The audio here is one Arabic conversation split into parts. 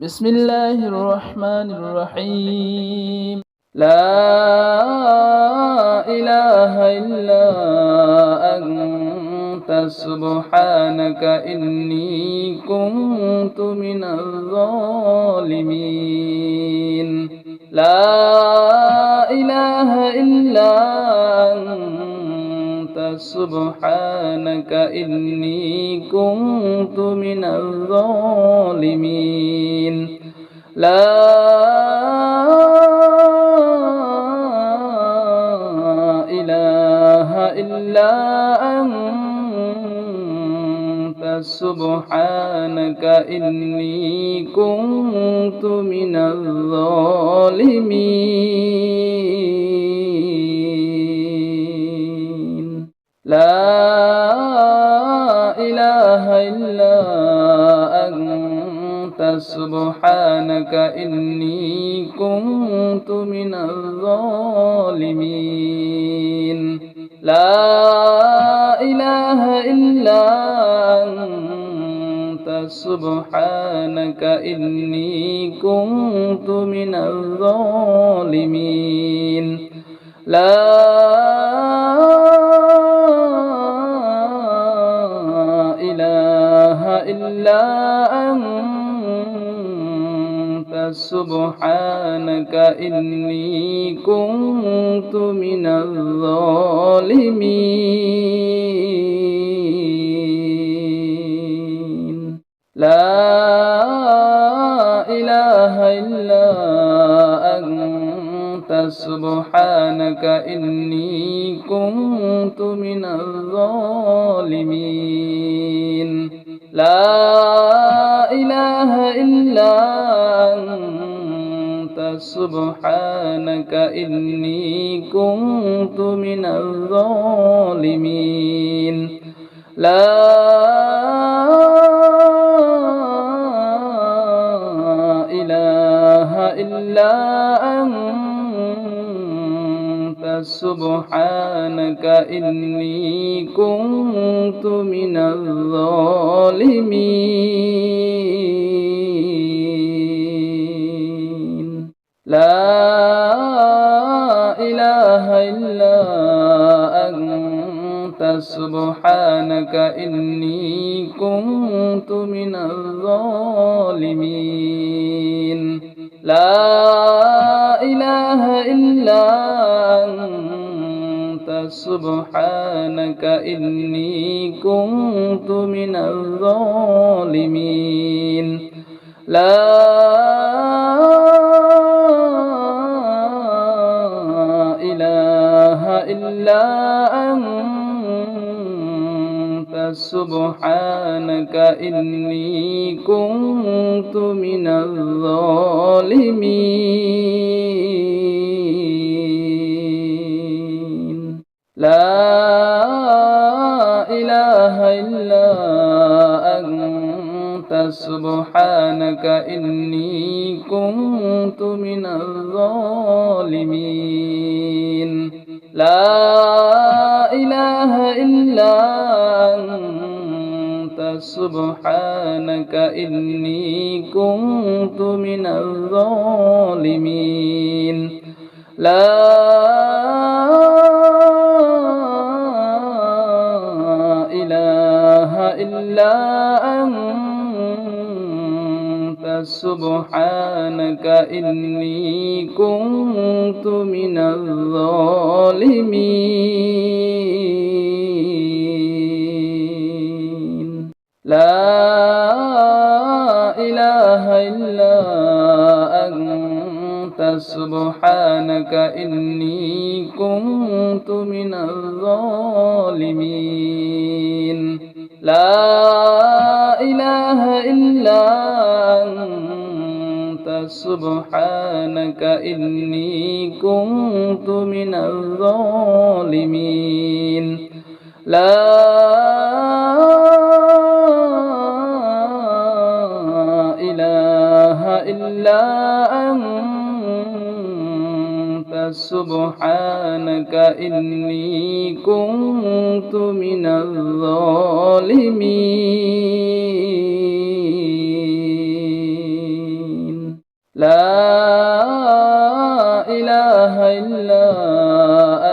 بسم الله الرحمن الرحيم. لا إله إلا أنت سبحانك إني كنت من الظالمين. لا إله إلا أنت سبحانك إني كنت من الظالمين. لا إله إلا أنت سبحانك إني كنت من الظالمين. لا إله إلا أنت سبحانك إني كنت من الظالمين. لا إله إلا أنت سبحانك إني كنت من الظالمين. لا إله إلا أنت سبحانك إني كنت من الظالمين. لا إله إلا أنت سبحانك إني كنت من الظالمين. لا إله إلا أنت سبحانك إني كنت من الظالمين. لا إله إلا أنت سبحانك إني كنت من الظالمين. لا إله إلا أنت سبحانك إني كنت من الظالمين. لا إله إلا أنت سبحانك إني كنت من الظالمين. لا إله إلا أنت سبحانك إني كنت من الظالمين. لا إله إلا أنت سبحانك إني كنت من الظالمين. لا إله إلا أنت سبحانك إني كنت من الظالمين. لا إله إلا أنت سبحانك إني كنت من الظالمين. لا إله إلا أنت سبحانك إني كنت من الظالمين. لا إله إلا أنت سبحانك إني كنت من الظالمين. لا إله إلا أنت سبحانك إني كنت من الظالمين. لا إله إلا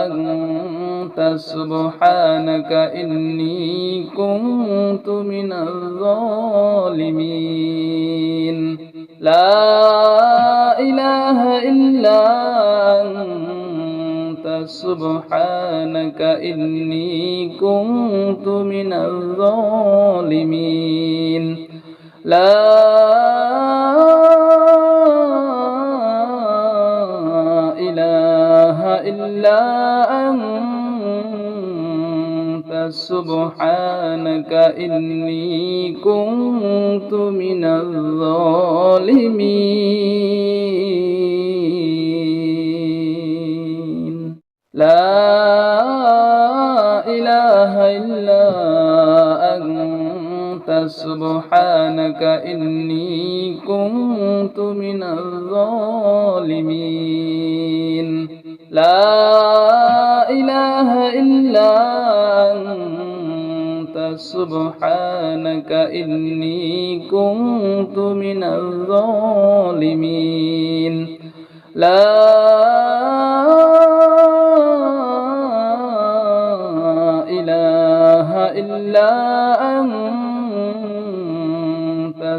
أنت سبحانك إني كنت من الظالمين لا إله إلا أنت سبحانك إني كنت من الظالمين لا إله إلا أنت سبحانك إني كنت من الظالمين لا إله إلا أنت سبحانك إني كنت من الظالمين لا إله إلا أنت سبحانك إني كنت من الظالمين لا إله إلا أنت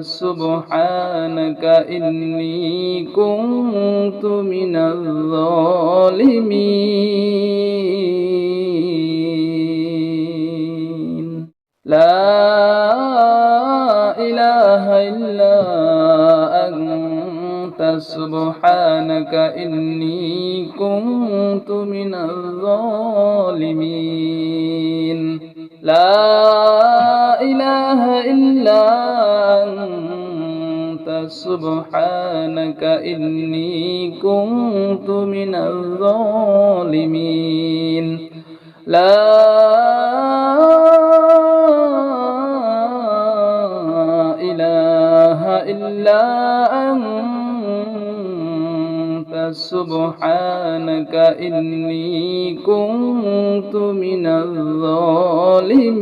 سبحانك إني كنت من الظالمين لا إله إلا أنت سبحانك إني كنت من الظالمين لا إله إلا أنت سبحانك إني كنت من الظالمين لا إله إلا أنت سبحانك إني كنت من الظالمين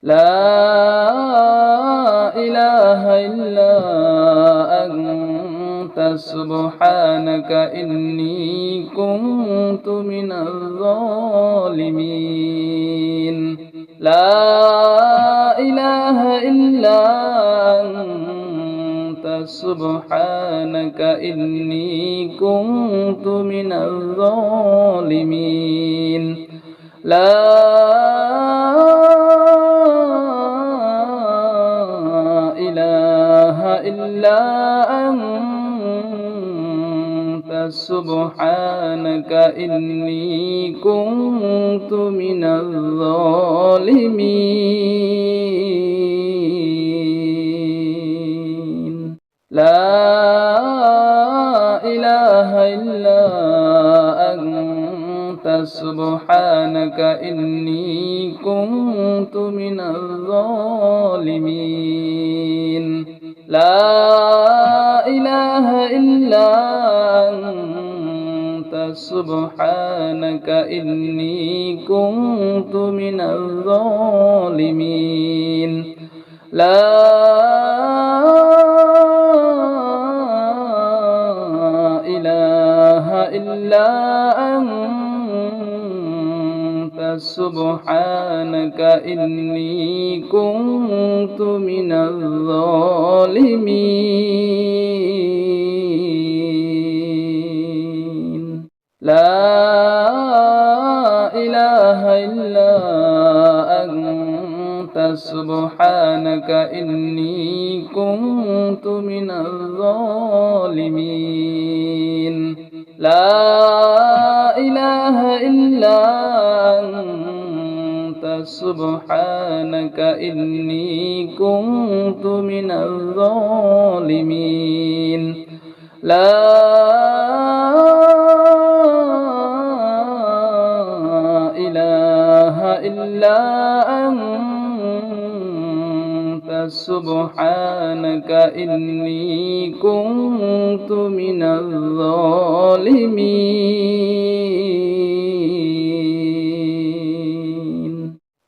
لا إله إلا أنت سبحانك إني كنت من الظالمين لا إله إلا أنت سبحانك إني كنت من الظالمين لا إله إلا أنت سبحانك إني كنت من الظالمين لا إله إلا أنت سبحانك إني كنت من الظالمين لا إله إلا أنت سبحانك إني كنت من الظالمين لا إله إلا أنت سبحانك إني كنت من الظالمين لا إله إلا أنت سبحانك إني كنت من الظالمين لا إله إلا أنت سبحانك إني كنت من الظالمين لا إله إلا أنت سبحانك إني كنت من الظالمين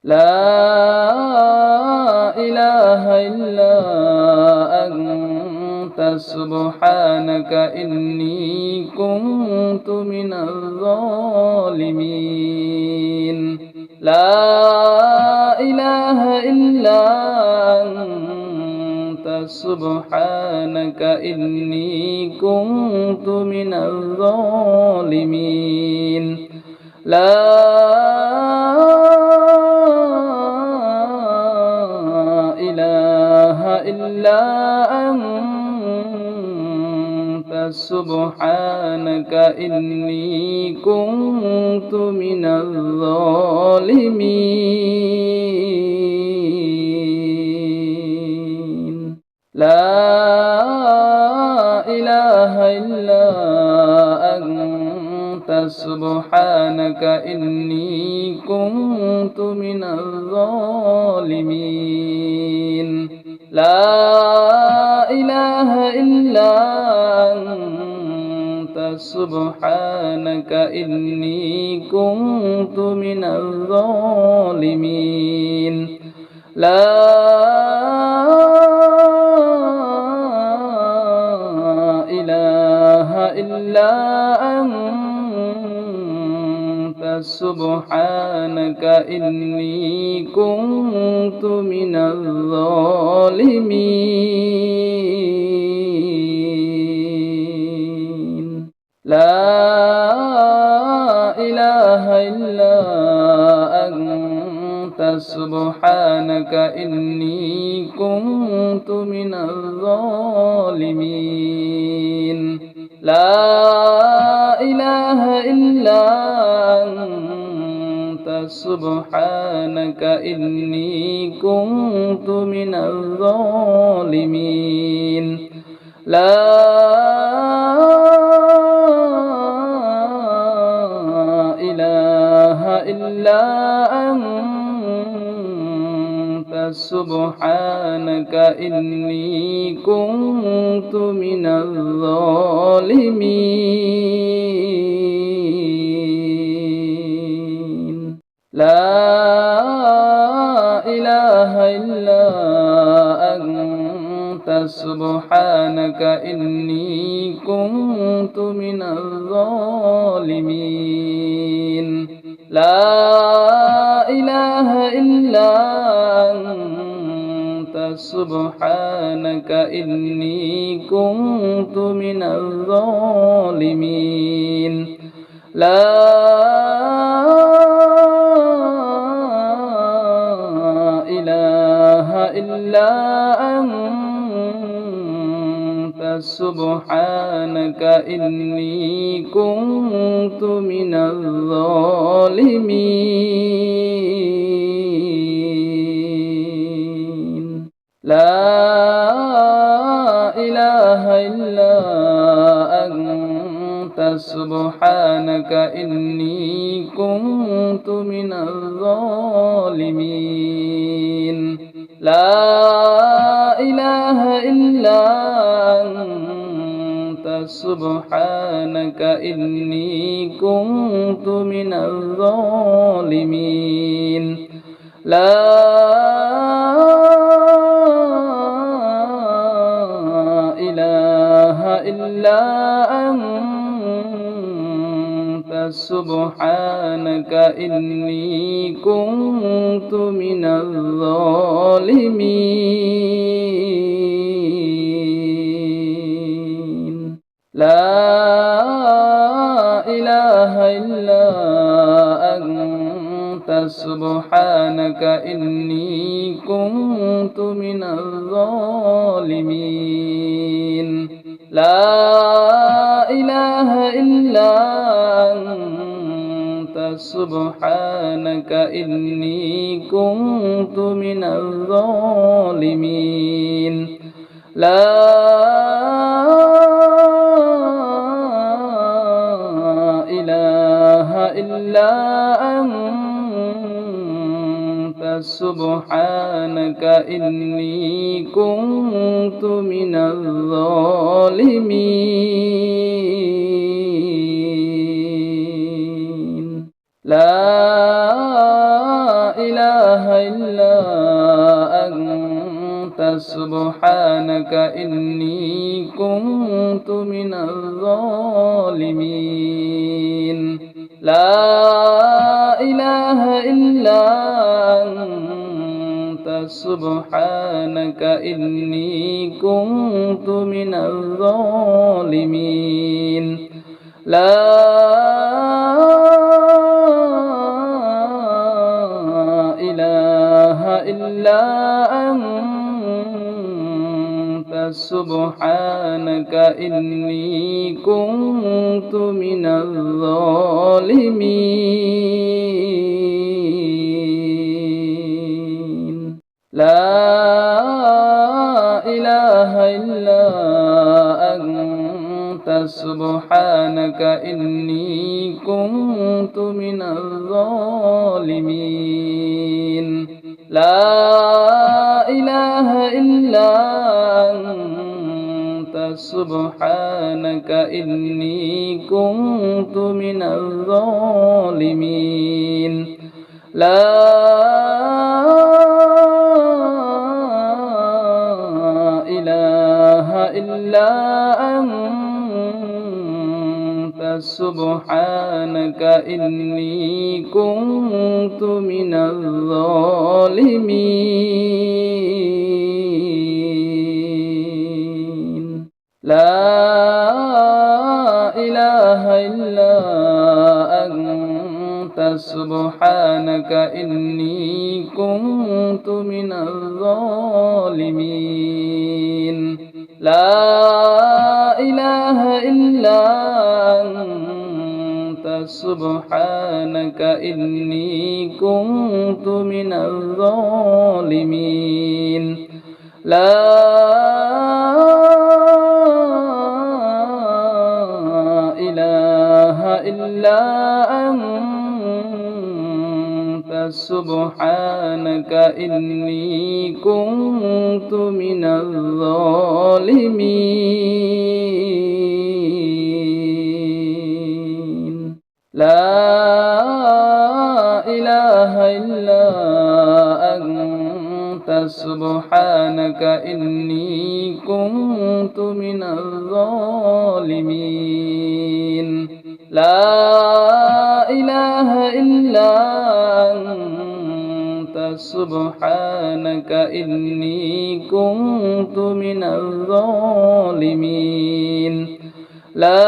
لا إله إله إلا أنت سبحانك إني كنت من الظالمين لا إله إلا أنت سبحانك إني كنت من الظالمين لا إله إلا أنت سبحانك إني كنت من الظالمين لا إله إلا أنت سبحانك إني كنت من الظالمين لا إله إلا أنت سبحانك إني كنت من الظالمين لا إله إلا أنت سبحانك إني كنت من الظالمين لا إله إلا أنت سبحانك إني كنت من الظالمين لا إله إلا أنت سبحانك إني كنت من الظالمين لا إله إلا أنت سبحانك إني كنت من الظالمين لا إله إلا أنت سبحانك إني كنت من الظالمين لا إله إلا أنت سبحانك إني كنت من الظالمين لا إله إلا أنت سبحانك إني كنت من الظالمين لا إله إلا أنت سبحانك إني كنت من الظالمين لا إله إلا أنت سبحانك إني كنت من الظالمين لا إله إلا أنت سبحانك إني كنت من الظالمين لا إله إلا أنت سبحانك إني كنت من الظالمين لا إله إلا أنت سبحانك إني كنت من الظالمين لا إله إلا أنت سبحانك إني كنت من الظالمين لا إله إلا أنت سبحانك إني كنت من الظالمين لا إله إلا أنت سبحانك إني كنت من الظالمين لا إله إلا أنت سبحانك إني كنت من الظالمين لا إله إلا أنت سبحانك إني كنت من الظالمين لا إله إلا أنت سبحانك إني كنت من الظالمين لا إله إلا أنت سبحانك إني كنت من الظالمين لا إله إلا أنت سبحانك إني كنت من الظالمين لا إله إلا أنت سبحانك إني كنت من الظالمين لا إله إلا أنت سبحانك إني كنت من الظالمين لا إله إلا أنت سبحانك إني كنت من الظالمين لا إله إلا أنت سبحانك إني كنت من الظالمين لا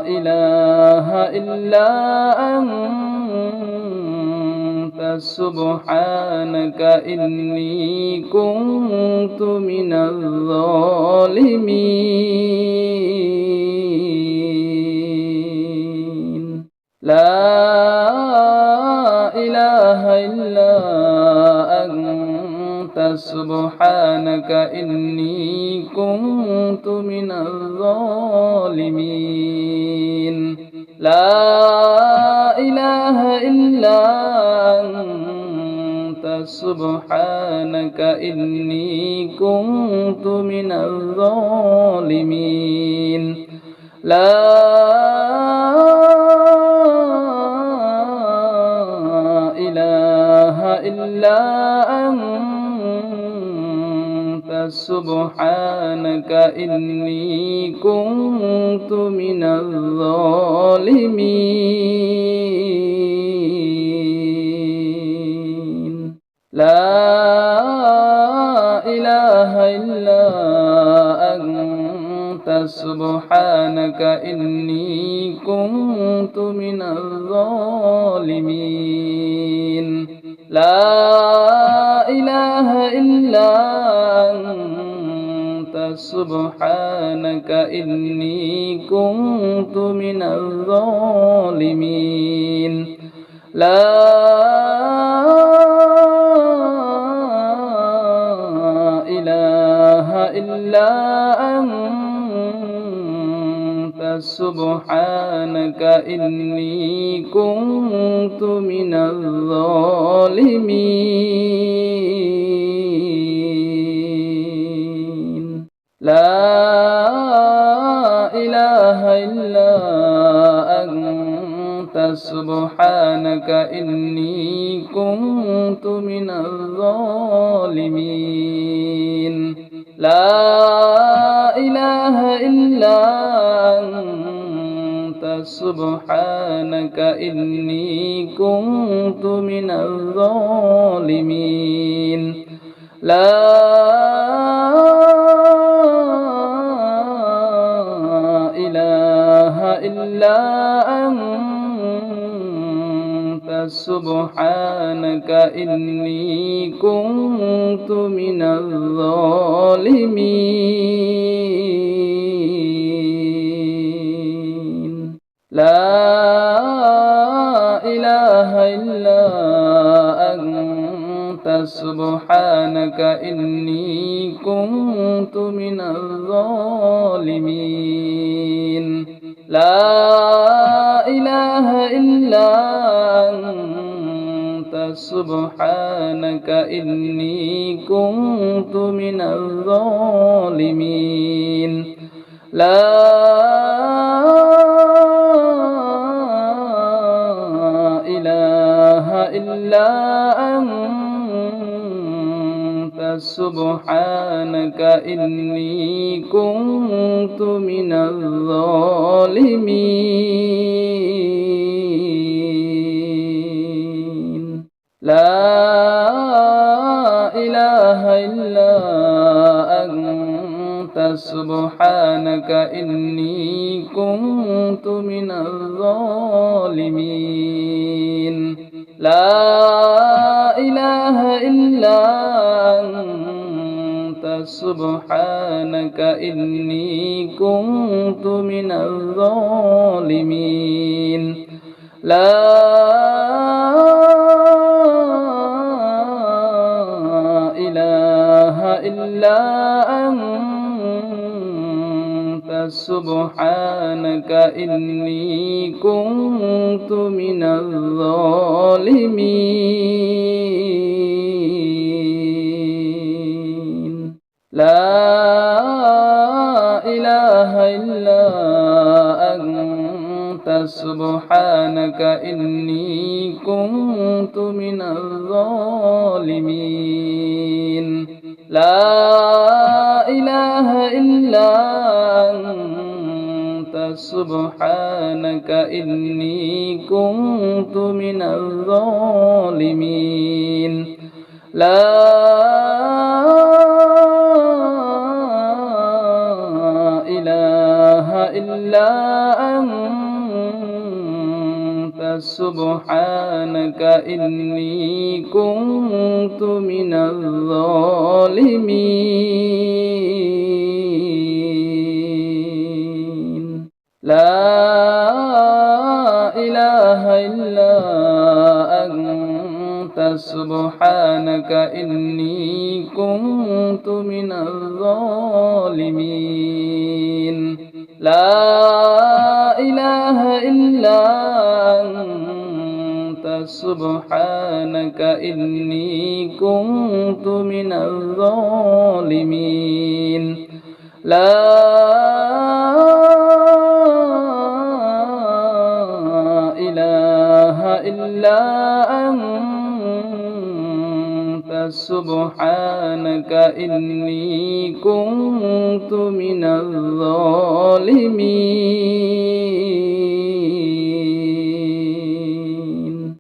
إله إلا أنت سبحانك إني كنت من الظالمين لا إله إلا أنت سبحانك إني كنت من الظالمين لا إله إلا أنت سبحانك إني كنت من الظالمين لا إله إلا أنت سبحانك إني كنت من الظالمين لا إله إلا أنت سبحانك إني كنت من الظالمين لا إله إلا أنت سبحانك إني كنت من الظالمين لا إله إلا أنت سبحانك إني كنت من الظالمين لا إله إلا أنت سبحانك إني كنت من الظالمين لا إله إلا أنت سبحانك إني كنت من الظالمين لا إله إلا أنت سبحانك إني كنت من الظالمين لا إله إلا أنت سبحانك إني كنت من الظالمين لا إله إلا أنت سبحانك إني كنت من الظالمين لا إله إلا أنت سبحانك إني كنت من الظالمين لا إله إلا أنت سبحانك إني كنت من الظالمين لا إله إلا أنت سبحانك إني كنت من الظالمين لا إله إلا أنت سبحانك إني كنت من الظالمين لا إله إلا أنت سبحانك إني كنت من الظالمين لا إله إلا أنت سبحانك إني كنت من الظالمين لا إله إلا أنت سبحانك إني كنت من الظالمين لا إله إلا أنت سبحانك إني كنت من الظالمين لا إله إلا أنت سبحانك إني كنت من الظالمين لا إله إلا أنت سبحانك إني كنت من الظالمين